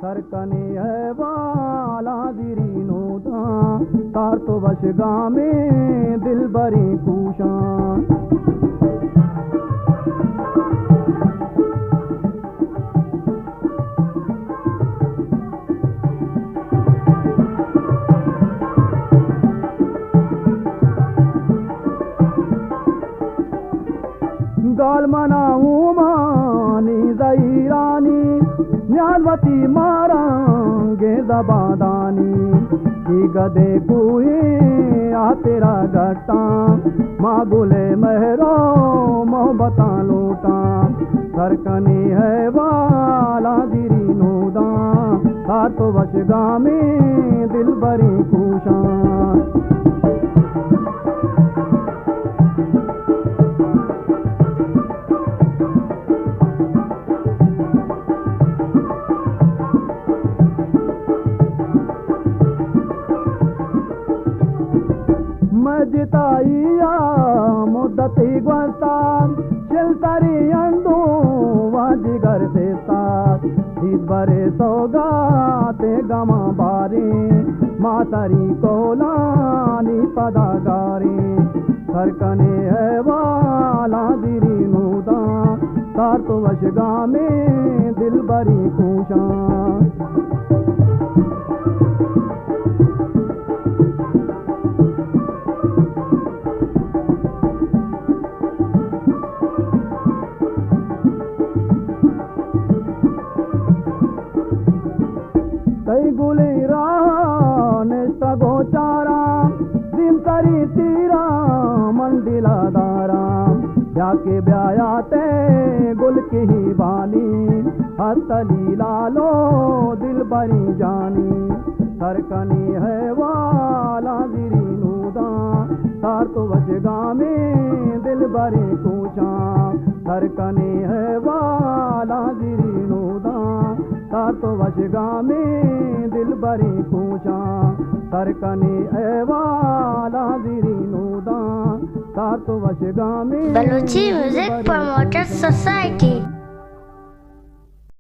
सरकने है वाला दिरीनो दा तार तो वशगा में दिल बरी कुशान गाल मनाऊं मानी जहीरानी न्यालवती मारांगे जबादानी की गदे कुए आ तेरा गट्टा मागुले महरो मोहब्बता लूटा सरकनी है वाला दिरी नूदा तार तो वशगा में दिल बरी कुशान जिताइया मुद्दती ग्वस्ता चिलतरी अंडू वाजिगर देता दीद बरे सौगाते गमा बारी मातरी कोलानी पदागारी सरकने है वाला दिरी नूदा तार तो वशगा में दिल बरी कुशान कई गुलेरा नेस्ता गोचारा दिमतरी तीरा मंडिला दारा जाके ब्यायाते गुल की ही बानी हस्तली लालो दिल बरी जानी सरकनी है वाला दिरी नूदा तार तो वशगा में दिल बरी कुशा सरकनी है वाला दिरी नूदा तार तो वशगा में दिल बरी कुशा सरकनी है वाला दिरी नूदा तार तो वशगा में बलूची म्यूजिक प्रमोटर सोसाइटी।